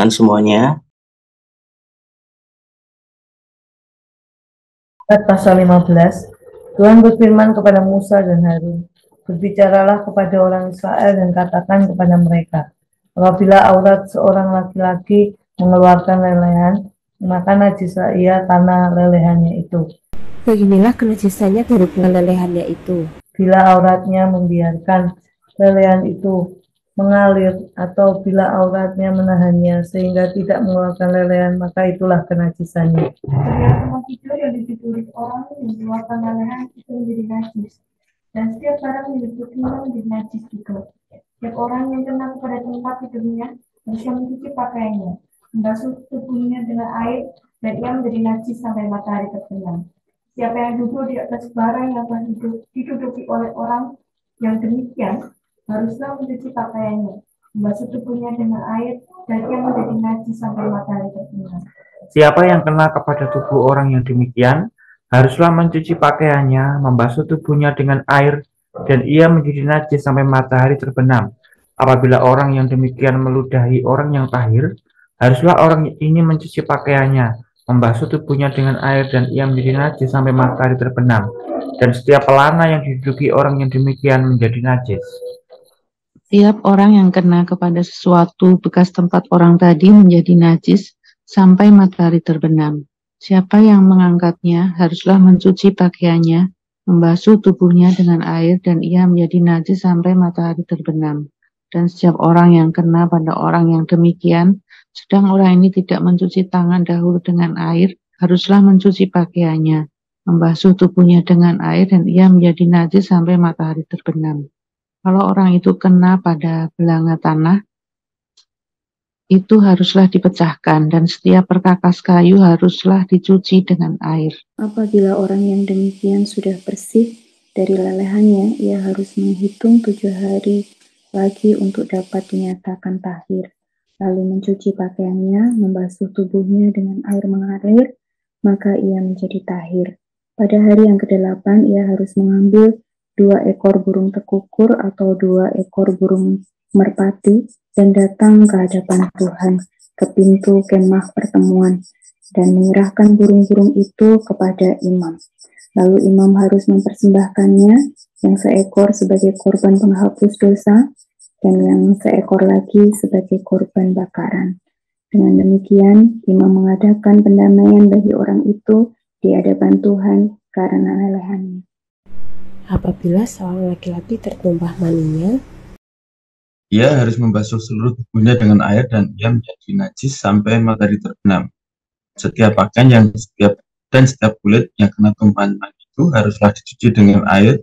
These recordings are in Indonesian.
mendengarkan semuanya. Pasal 15, Tuhan berfirman kepada Musa dan Harun, berbicaralah kepada orang Israel dan katakan kepada mereka, apabila aurat seorang laki-laki mengeluarkan lelehan, maka najislah ia karena lelehannya itu. Beginilah kenajisannya karena lelehannya itu. Bila auratnya membiarkan lelehan itu mengalir, atau bila auratnya menahannya sehingga tidak mengeluarkan lelehan, maka itulah kenajisannya. Setiap tempat tidur yang ditiduri orang yang mengeluarkan lelehan itu menjadi najis, dan setiap barang yang ditidurinya menjadi najis juga. Setiap orang yang kena kepada tempat tidurnya harusnya mencuci pakaiannya, membasuh tubuhnya dengan air, dan ia menjadi najis sampai matahari terbenam. Siapa yang duduk di atas barang yang telah diduduki oleh orang yang demikian haruslah mencuci pakaiannya, membasuh tubuhnya dengan air, dan ia menjadi najis sampai matahari terbenam. Siapa yang kena kepada tubuh orang yang demikian haruslah mencuci pakaiannya, membasuh tubuhnya dengan air, dan ia menjadi najis sampai matahari terbenam. Apabila orang yang demikian meludahi orang yang tahir, haruslah orang ini mencuci pakaiannya, membasuh tubuhnya dengan air, dan ia menjadi najis sampai matahari terbenam. Dan setiap pelana yang diduduki orang yang demikian menjadi najis. Setiap orang yang kena kepada sesuatu bekas tempat orang tadi menjadi najis sampai matahari terbenam. Siapa yang mengangkatnya haruslah mencuci pakaiannya, membasuh tubuhnya dengan air, dan ia menjadi najis sampai matahari terbenam. Dan setiap orang yang kena pada orang yang demikian, sedang orang ini tidak mencuci tangan dahulu dengan air, haruslah mencuci pakaiannya, membasuh tubuhnya dengan air, dan ia menjadi najis sampai matahari terbenam. Kalau orang itu kena pada belanga tanah, itu haruslah dipecahkan, dan setiap perkakas kayu haruslah dicuci dengan air. Apabila orang yang demikian sudah bersih dari lelehannya, ia harus menghitung 7 hari lagi untuk dapat dinyatakan tahir, lalu mencuci pakaiannya, membasuh tubuhnya dengan air mengalir, maka ia menjadi tahir. Pada hari yang ke-8 ia harus mengambil 2 ekor burung tekukur atau 2 ekor burung merpati dan datang ke hadapan Tuhan ke pintu kemah pertemuan dan menyerahkan burung-burung itu kepada imam. Lalu imam harus mempersembahkannya, yang seekor sebagai korban penghapus dosa dan yang seekor lagi sebagai korban bakaran. Dengan demikian, imam mengadakan pendamaian bagi orang itu di hadapan Tuhan karena lelehannya. Apabila seorang laki-laki tertumpah maninya, ia harus membasuh seluruh tubuhnya dengan air dan ia menjadi najis sampai matahari terbenam. Setiap pakaian dan setiap kulit yang kena tumpahan mani itu haruslah dicuci dengan air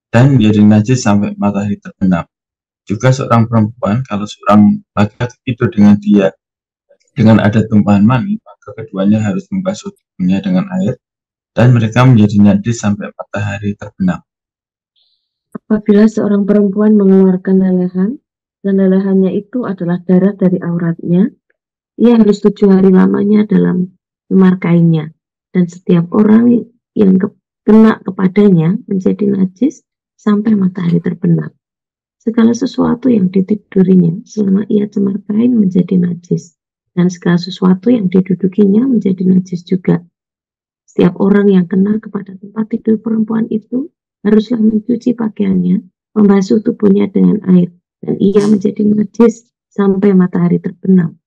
dan menjadi najis sampai matahari terbenam. Juga seorang perempuan, kalau seorang laki-laki tidur dengan dia dengan ada tumpahan mani, maka keduanya harus membasuh tubuhnya dengan air dan mereka menjadi najis sampai matahari terbenam. apabila seorang perempuan mengeluarkan lelehan, dan lelehannya itu adalah darah dari auratnya, ia harus 7 hari lamanya dalam memar kainnya, dan setiap orang yang kena kepadanya menjadi najis sampai matahari terbenam. Segala sesuatu yang ditidurinya selama ia cemar kain menjadi najis, dan segala sesuatu yang didudukinya menjadi najis juga. Setiap orang yang kena kepada tempat tidur perempuan itu haruslah mencuci pakaiannya, membasuh tubuhnya dengan air, dan ia menjadi najis sampai matahari terbenam.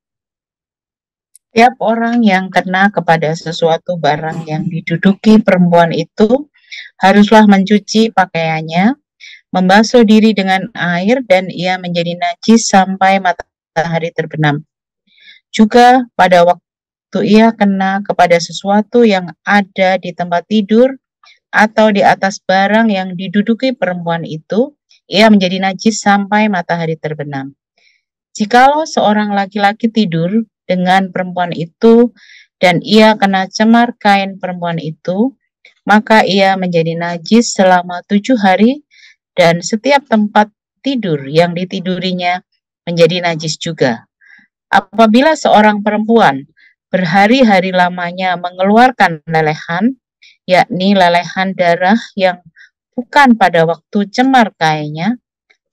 Setiap orang yang kena kepada sesuatu barang yang diduduki perempuan itu haruslah mencuci pakaiannya, membasuh diri dengan air, dan ia menjadi najis sampai matahari terbenam. Juga pada waktu ia kena kepada sesuatu yang ada di tempat tidur atau di atas barang yang diduduki perempuan itu, ia menjadi najis sampai matahari terbenam. Jikalau seorang laki-laki tidur dengan perempuan itu dan ia kena cemar kain perempuan itu, maka ia menjadi najis selama 7 hari, dan setiap tempat tidur yang ditidurinya menjadi najis juga. Apabila seorang perempuan berhari-hari lamanya mengeluarkan lelehan, yakni lelehan darah yang bukan pada waktu cemar kainnya,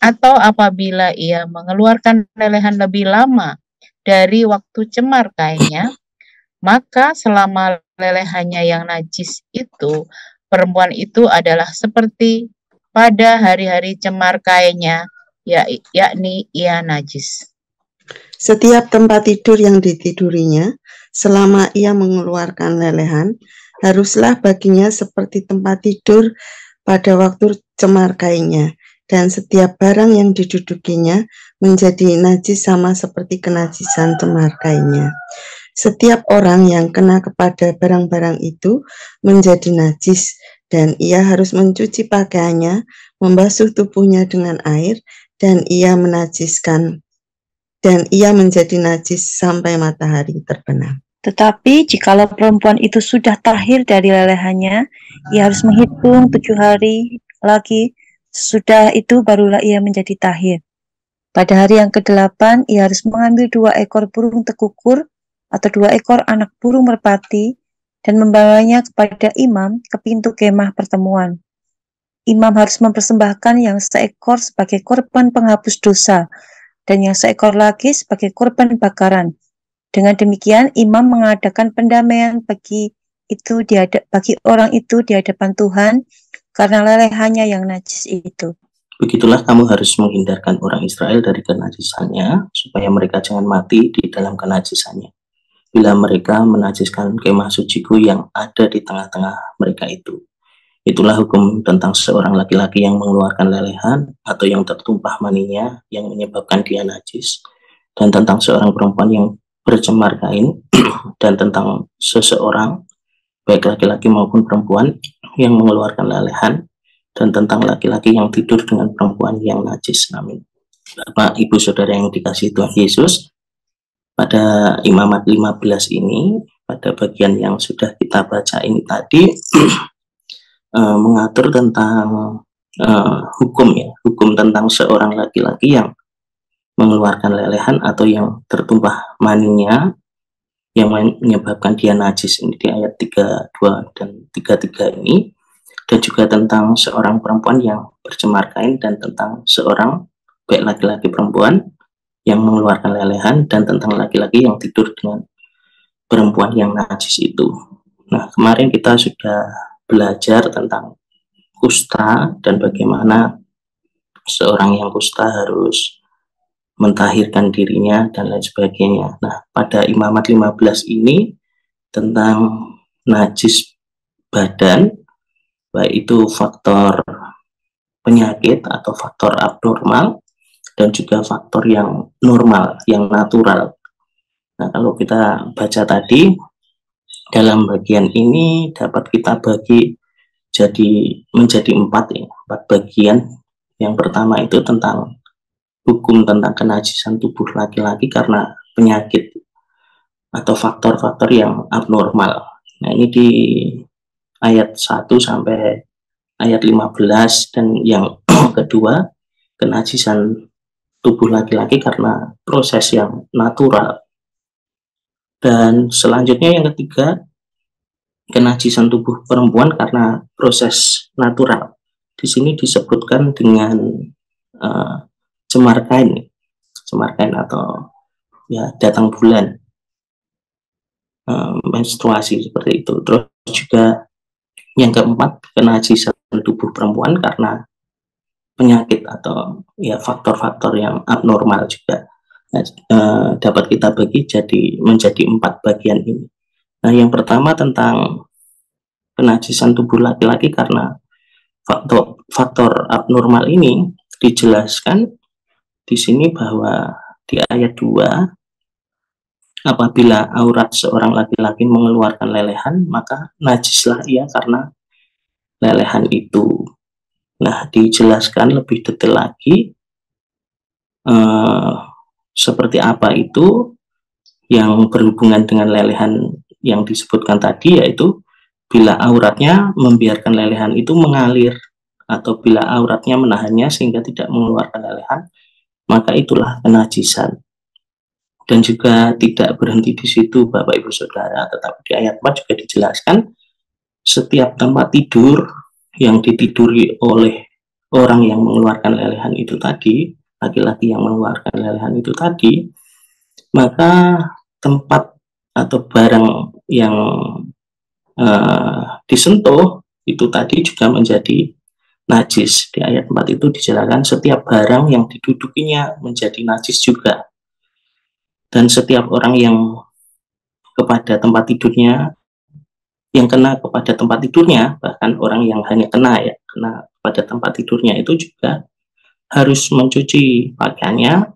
atau apabila ia mengeluarkan lelehan lebih lama dari waktu cemar kainnya, maka selama lelehannya yang najis itu, perempuan itu adalah seperti pada hari-hari cemar kainnya, yakni ia najis. Setiap tempat tidur yang ditidurinya, selama ia mengeluarkan lelehan, haruslah baginya seperti tempat tidur pada waktu cemar kainnya, dan setiap barang yang didudukinya menjadi najis sama seperti kenajisan cemar kainnya. Setiap orang yang kena kepada barang-barang itu menjadi najis, dan ia harus mencuci pakaiannya, membasuh tubuhnya dengan air, dan ia menjadi najis sampai matahari terbenam. Tetapi jikalau perempuan itu sudah tahir dari lelehannya, ia harus menghitung 7 hari lagi, sesudah itu barulah ia menjadi tahir. Pada hari yang ke-8, ia harus mengambil 2 ekor burung tekukur atau 2 ekor anak burung merpati dan membawanya kepada imam ke pintu kemah pertemuan. Imam harus mempersembahkan yang seekor sebagai korban penghapus dosa dan yang seekor lagi sebagai korban bakaran. Dengan demikian, imam mengadakan pendamaian bagi orang itu di hadapan Tuhan karena lelehannya yang najis itu. Begitulah kamu harus menghindarkan orang Israel dari kenajisannya, supaya mereka jangan mati di dalam kenajisannya. Bila mereka menajiskan kemah suciku yang ada di tengah-tengah mereka itu. Itulah hukum tentang seorang laki-laki yang mengeluarkan lelehan atau yang tertumpah maninya yang menyebabkan dia najis, dan tentang seorang perempuan yang bercemar kain, dan tentang seseorang, baik laki-laki maupun perempuan, yang mengeluarkan lelehan, dan tentang laki-laki yang tidur dengan perempuan yang najis. Amin. Bapak, Ibu, Saudara yang dikasihi Tuhan Yesus, pada Imamat 15 ini, pada bagian yang sudah kita baca ini tadi, mengatur tentang hukum tentang seorang laki-laki yang mengeluarkan lelehan atau yang tertumpah maninya yang menyebabkan dia najis, ini di ayat 32 dan 33 ini, dan juga tentang seorang perempuan yang bercemar kain, dan tentang seorang baik laki-laki perempuan yang mengeluarkan lelehan, dan tentang laki-laki yang tidur dengan perempuan yang najis itu. Nah, kemarin kita sudah belajar tentang kusta dan bagaimana seorang yang kusta harus mentahirkan dirinya dan lain sebagainya. Nah, pada Imamat 15 ini tentang najis badan, baik itu faktor penyakit atau faktor abnormal dan juga faktor yang normal, yang natural. Nah, kalau kita baca tadi dalam bagian ini dapat kita bagi menjadi 4 bagian. Yang pertama itu tentang hukum tentang kenajisan tubuh laki-laki karena penyakit atau faktor-faktor yang abnormal. Nah, ini di ayat 1 sampai ayat 15, dan yang kedua kenajisan tubuh laki-laki karena proses yang natural. Dan selanjutnya yang ketiga kenajisan tubuh perempuan karena proses natural. Di sini disebutkan dengan cemar kain atau ya datang bulan, menstruasi seperti itu. Terus juga yang keempat kenajisan tubuh perempuan karena penyakit atau ya faktor-faktor yang abnormal juga. Nah, dapat kita bagi menjadi 4 bagian ini. Nah, yang pertama tentang kenajisan tubuh laki-laki karena faktor abnormal ini dijelaskan di sini bahwa di ayat 2, apabila aurat seorang laki-laki mengeluarkan lelehan, maka najislah ia karena lelehan itu. Nah, dijelaskan lebih detail lagi seperti apa itu yang berhubungan dengan lelehan yang disebutkan tadi, yaitu bila auratnya membiarkan lelehan itu mengalir, atau bila auratnya menahannya sehingga tidak mengeluarkan lelehan, maka itulah kenajisan. Dan juga tidak berhenti di situ, Bapak Ibu Saudara, tetapi di ayat 4 juga dijelaskan setiap tempat tidur yang ditiduri oleh orang yang mengeluarkan lelehan itu tadi, laki-laki yang mengeluarkan lelehan itu tadi, maka tempat atau barang yang disentuh itu tadi juga menjadi najis. Di ayat 4 itu dijelaskan setiap barang yang didudukinya menjadi najis juga. Dan setiap orang yang kepada tempat tidurnya, yang kena kepada tempat tidurnya, bahkan orang yang hanya kena pada tempat tidurnya itu juga harus mencuci pakaiannya,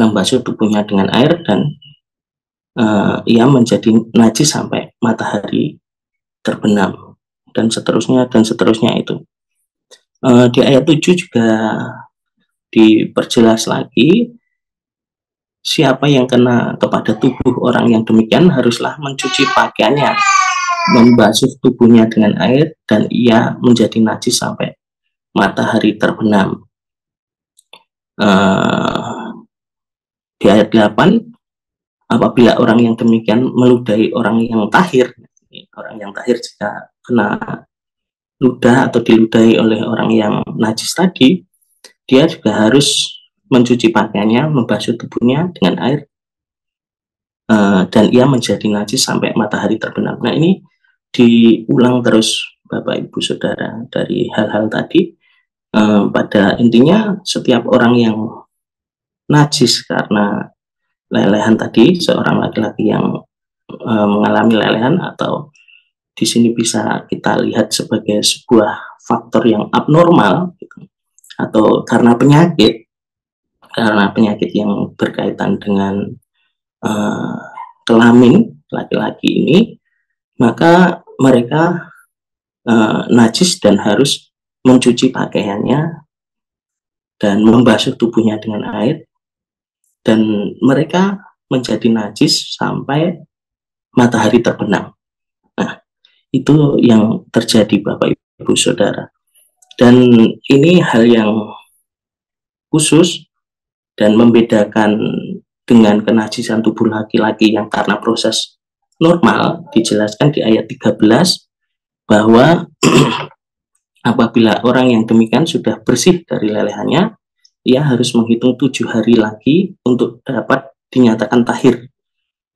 membasuh tubuhnya dengan air, dan ia menjadi najis sampai matahari terbenam, dan seterusnya itu. Di ayat 7 juga diperjelas lagi, siapa yang kena kepada tubuh orang yang demikian haruslah mencuci pakaiannya, membasuh tubuhnya dengan air, dan ia menjadi najis sampai matahari terbenam. Di ayat 8, apabila orang yang demikian meludahi orang yang tahir jika kena ludah atau diludahi oleh orang yang najis tadi, dia juga harus mencuci pakaiannya, membasuh tubuhnya dengan air, dan ia menjadi najis sampai matahari terbenam. Nah, ini diulang terus Bapak Ibu Saudara dari hal-hal tadi. Pada intinya setiap orang yang najis karena lelehan tadi, seorang laki-laki yang mengalami lelehan, atau di sini bisa kita lihat sebagai sebuah faktor yang abnormal, gitu, atau karena penyakit yang berkaitan dengan kelamin laki-laki ini, maka mereka najis dan harus mencuci pakaiannya dan membasuh tubuhnya dengan air, dan mereka menjadi najis sampai matahari terbenam. Nah, itu yang terjadi Bapak Ibu Saudara. Dan ini hal yang khusus dan membedakan dengan kenajisan tubuh laki-laki yang karena proses normal. Dijelaskan di ayat 13 bahwa apabila orang yang demikian sudah bersih dari lelehannya, ia harus menghitung 7 hari lagi untuk dapat dinyatakan tahir,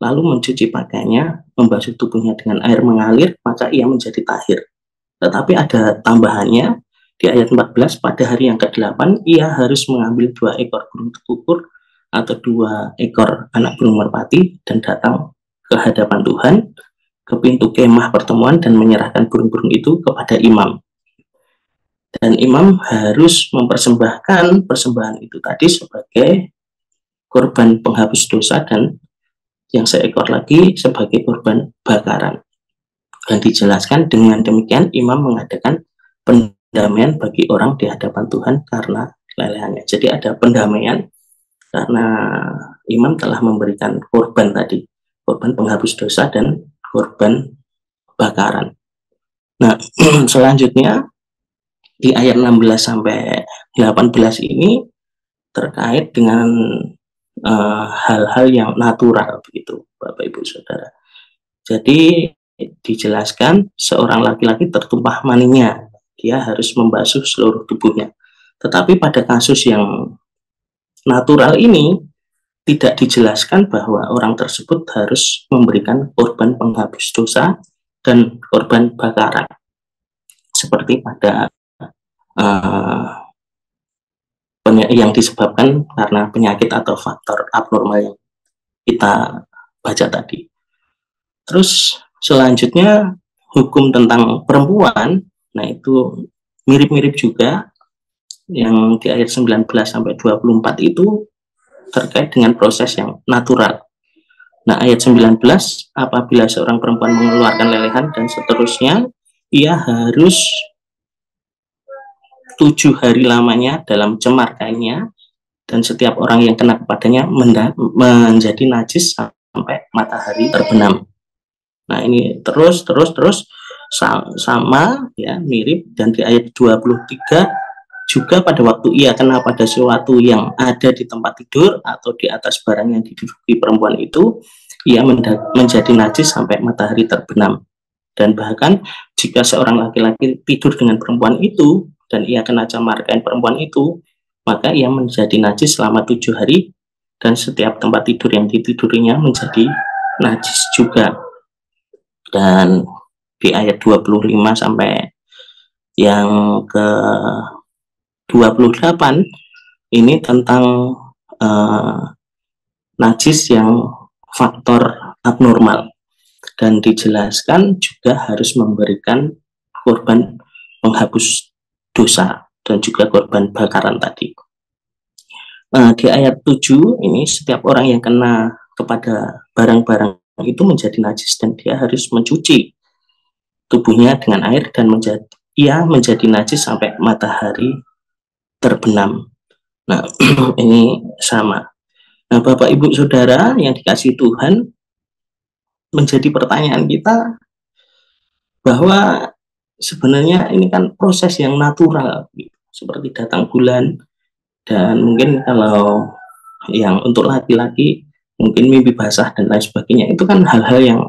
lalu mencuci pakaiannya, membasuh tubuhnya dengan air mengalir, maka ia menjadi tahir. Tetapi ada tambahannya di ayat 14, pada hari yang ke-8 ia harus mengambil 2 ekor burung tekukur atau 2 ekor anak burung merpati dan datang ke hadapan Tuhan ke pintu kemah pertemuan dan menyerahkan burung-burung itu kepada imam. Dan imam harus mempersembahkan persembahan itu tadi sebagai korban penghapus dosa, dan yang seekor lagi sebagai korban bakaran. Dan dijelaskan dengan demikian imam mengadakan pendamaian bagi orang di hadapan Tuhan karena lelehannya. Jadi ada pendamaian karena imam telah memberikan korban tadi, korban penghapus dosa dan korban bakaran. Nah, selanjutnya di ayat 16 sampai 18 ini terkait dengan hal-hal yang natural begitu Bapak Ibu Saudara. Jadi dijelaskan seorang laki-laki tertumpah maninya, dia harus membasuh seluruh tubuhnya. Tetapi pada kasus yang natural ini tidak dijelaskan bahwa orang tersebut harus memberikan korban penghapus dosa dan korban bakaran seperti pada yang disebabkan karena penyakit atau faktor abnormal yang kita baca tadi. Terus selanjutnya hukum tentang perempuan, nah itu mirip-mirip juga yang di ayat 19 sampai 24 itu terkait dengan proses yang natural. Nah, ayat 19, apabila seorang perempuan mengeluarkan lelehan dan seterusnya, ia harus 7 hari lamanya dalam cemar kainnya, dan setiap orang yang kena kepadanya menjadi najis sampai matahari terbenam. Nah, ini terus sama ya, mirip. Dan di ayat 23 juga pada waktu ia kena pada sesuatu yang ada di tempat tidur atau di atas barang yang diduduki perempuan itu, ia menjadi najis sampai matahari terbenam. Dan bahkan jika seorang laki-laki tidur dengan perempuan itu dan ia kena camar kain perempuan itu, maka ia menjadi najis selama 7 hari dan setiap tempat tidur yang ditidurinya menjadi najis juga. Dan di ayat 25 sampai yang ke 28 ini tentang najis yang faktor abnormal, dan dijelaskan juga harus memberikan korban penghapus dosa dan juga korban bakaran tadi. Di ayat 7 ini setiap orang yang kena kepada barang-barang itu menjadi najis dan dia harus mencuci tubuhnya dengan air dan menjadi najis sampai matahari terbenam. Nah, ini sama. Nah, Bapak Ibu Saudara yang dikasihi Tuhan, menjadi pertanyaan kita bahwa sebenarnya ini kan proses yang natural, seperti datang bulan, dan mungkin kalau yang untuk laki-laki mungkin mimpi basah dan lain sebagainya, itu kan hal-hal yang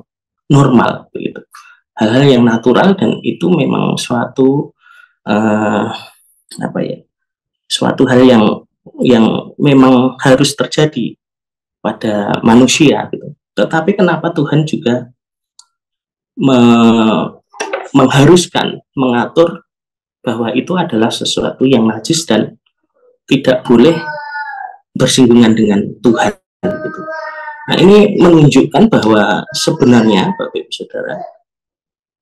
normal begitu, hal-hal yang natural, dan itu memang suatu suatu hal yang memang harus terjadi pada manusia gitu. Tetapi kenapa Tuhan juga mengharuskan, mengatur bahwa itu adalah sesuatu yang najis dan tidak boleh bersinggungan dengan Tuhan gitu. Nah, ini menunjukkan bahwa sebenarnya Bapak Ibu Saudara,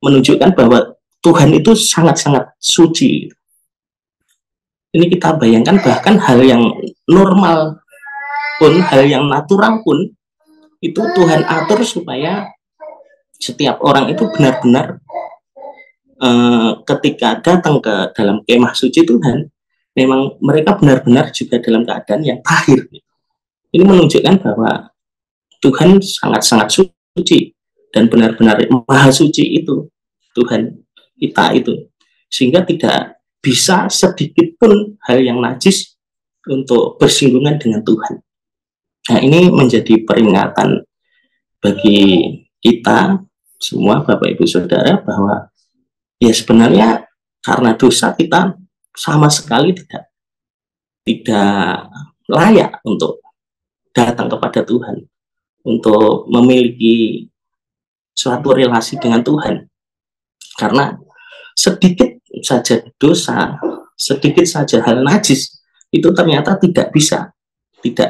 menunjukkan bahwa Tuhan itu sangat-sangat suci. Ini kita bayangkan, bahkan hal yang normal pun, hal yang natural pun, itu Tuhan atur supaya setiap orang itu benar-benar ketika datang ke dalam kemah suci Tuhan, memang mereka benar-benar juga dalam keadaan yang tahir. Ini menunjukkan bahwa Tuhan sangat-sangat suci dan benar-benar maha suci itu Tuhan kita itu, sehingga tidak bisa sedikit pun hal yang najis untuk bersinggungan dengan Tuhan. Nah, ini menjadi peringatan bagi kita semua Bapak Ibu Saudara, bahwa ya sebenarnya karena dosa kita sama sekali tidak layak untuk datang kepada Tuhan, untuk memiliki suatu relasi dengan Tuhan. Karena sedikit saja dosa, sedikit saja hal najis, itu ternyata tidak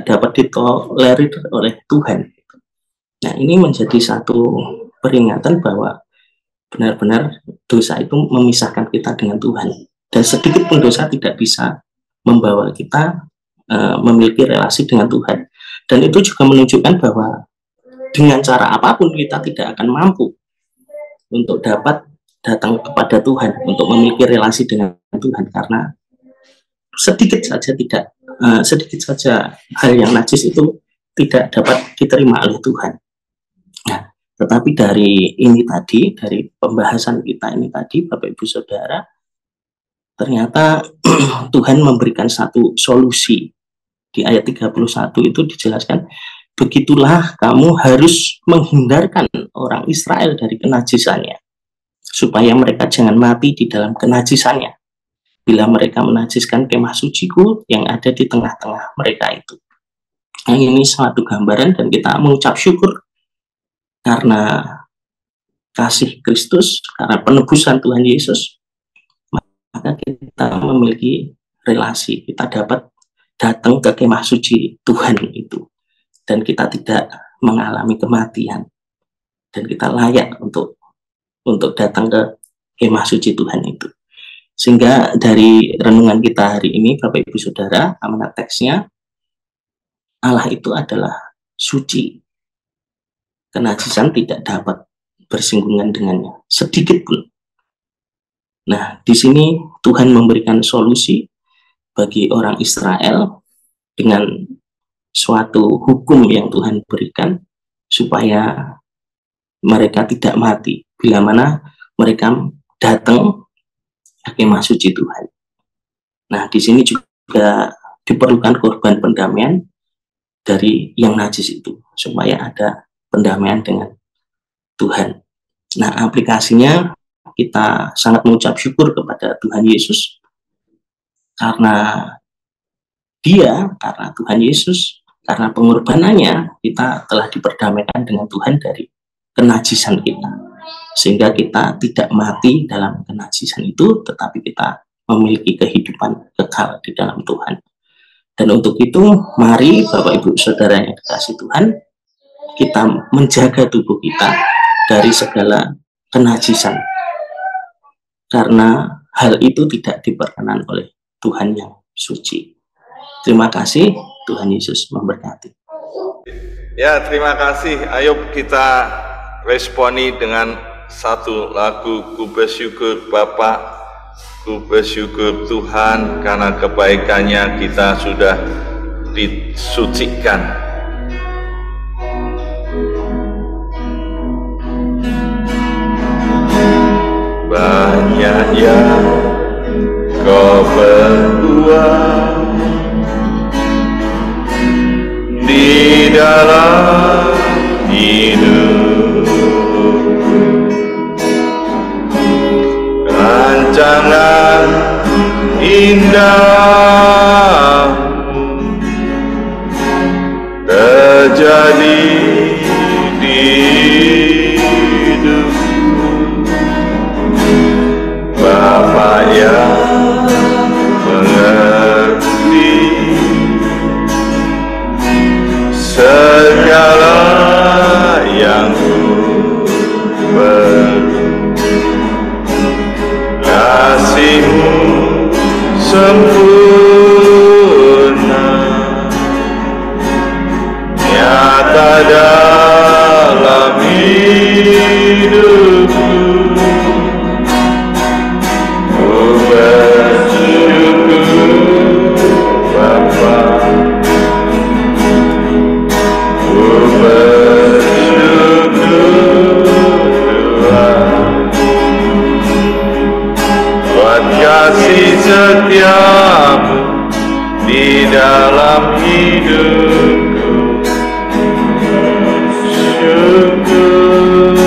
dapat ditolerir oleh Tuhan. Nah, ini menjadi satu peringatan bahwa benar-benar dosa itu memisahkan kita dengan Tuhan, dan sedikit pun dosa tidak bisa membawa kita memiliki relasi dengan Tuhan. Dan itu juga menunjukkan bahwa dengan cara apapun kita tidak akan mampu untuk dapat datang kepada Tuhan, untuk memiliki relasi dengan Tuhan, karena sedikit saja hal yang najis itu tidak dapat diterima oleh Tuhan. Nah, tetapi dari ini tadi, dari pembahasan kita ini tadi, Bapak Ibu Saudara, ternyata Tuhan memberikan satu solusi. Di ayat 31 itu dijelaskan, begitulah kamu harus menghindarkan orang Israel dari kenajisannya, supaya mereka jangan mati di dalam kenajisannya, bila mereka menajiskan kemah suciku yang ada di tengah-tengah mereka itu. Nah, ini suatu gambaran, dan kita mengucap syukur karena kasih Kristus, karena penebusan Tuhan Yesus, maka kita memiliki relasi, kita dapat datang ke kemah suci Tuhan itu, dan kita tidak mengalami kematian, dan kita layak untuk datang ke kemah suci Tuhan itu. Sehingga dari renungan kita hari ini, Bapak Ibu Saudara, amanat teksnya, Allah itu adalah suci. Kenajisan tidak dapat bersinggungan dengannya sedikit pun. Nah, di sini Tuhan memberikan solusi bagi orang Israel dengan suatu hukum yang Tuhan berikan supaya mereka tidak mati bila mana mereka datang ke kemah suci Tuhan. Nah, di sini juga diperlukan korban pendamaian dari yang najis itu, supaya ada pendamaian dengan Tuhan. Nah, aplikasinya kita sangat mengucap syukur kepada Tuhan Yesus, karena Tuhan Yesus Karena pengorbanannya kita telah diperdamaikan dengan Tuhan dari kenajisan kita, sehingga kita tidak mati dalam kenajisan itu, tetapi kita memiliki kehidupan kekal di dalam Tuhan. Dan untuk itu, mari Bapak Ibu Saudara yang dikasihi Tuhan, kita menjaga tubuh kita dari segala kenajisan, karena hal itu tidak diperkenan oleh Tuhan yang suci. Terima kasih, Tuhan Yesus memberkati. Ya, terima kasih. Ayo kita responi dengan satu lagu, ku bersyukur Bapa, ku bersyukur Tuhan karena kebaikannya kita sudah disucikan. Banyak yang kau berbuat di dalam hidupku, rancangan indahmu terjadi di hidupku. Bapa yang mengerti segala yang ku perlu, kasih-Mu sempurna nyata dalam hidupku. Ku bersyukur Bapa, ku bersyukur Tuhan, buat kasih setiamu di dalam hidupku. Syukur,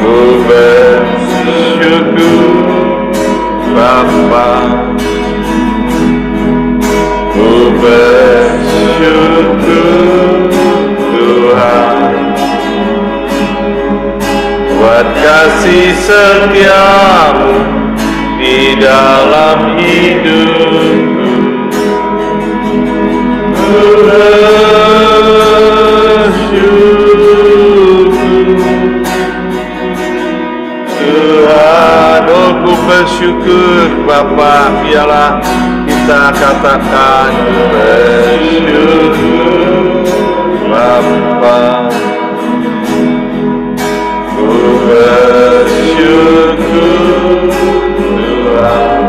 ku bersyukur Bapa, ku bersyukur Tuhan, buat kasih setiamu di dalam hidupku. Ku bersyukur Tuhan, oh ku bersyukur Bapa, biarlah kita katakan bersyukur Bapa, ku bersyukur Tuhan,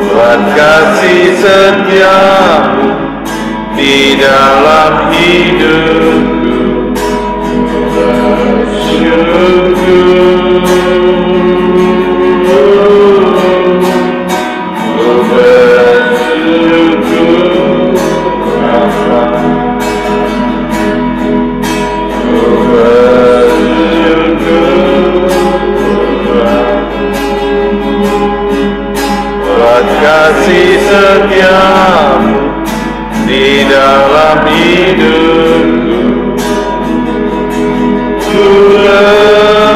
buat kasih setiamu di dalam hidupku. Bersyukur, ku bersyukur Bapa, ku bersyukur Tuhan, buat kasih setiamu di dalam hidupku. Ku bersyukur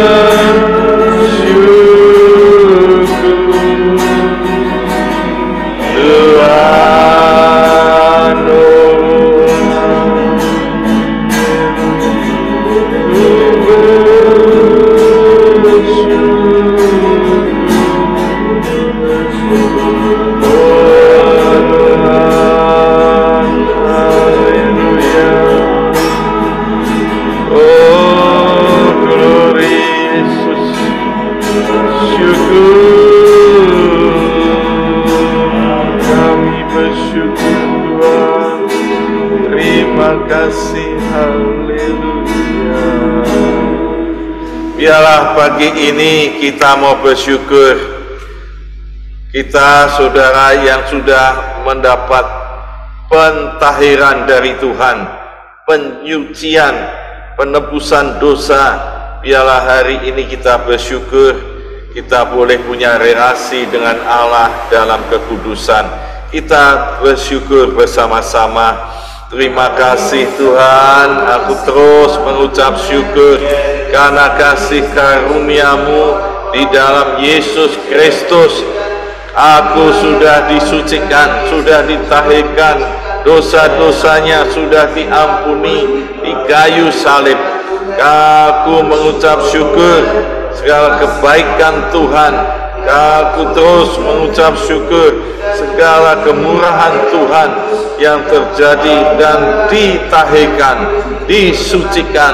Tuhan, ku kasih, haleluya. Biarlah pagi ini kita mau bersyukur, kita saudara yang sudah mendapat pentahiran dari Tuhan, penyucian, penebusan dosa. Biarlah hari ini kita bersyukur, kita boleh punya relasi dengan Allah dalam kekudusan. Kita bersyukur bersama-sama. Terima kasih Tuhan, aku terus mengucap syukur karena kasih karunia-Mu di dalam Yesus Kristus. Aku sudah disucikan, sudah ditahirkan, dosa-dosanya sudah diampuni di kayu salib. Aku mengucap syukur segala kebaikan Tuhan. Aku terus mengucap syukur segala kemurahan Tuhan yang terjadi dan ditahirkan, disucikan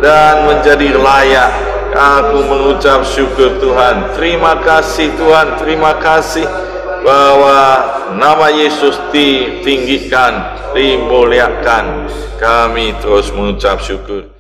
dan menjadi layak. Aku mengucap syukur Tuhan. Terima kasih Tuhan, terima kasih bahwa nama Yesus ditinggikan, dimuliakan. Kami terus mengucap syukur.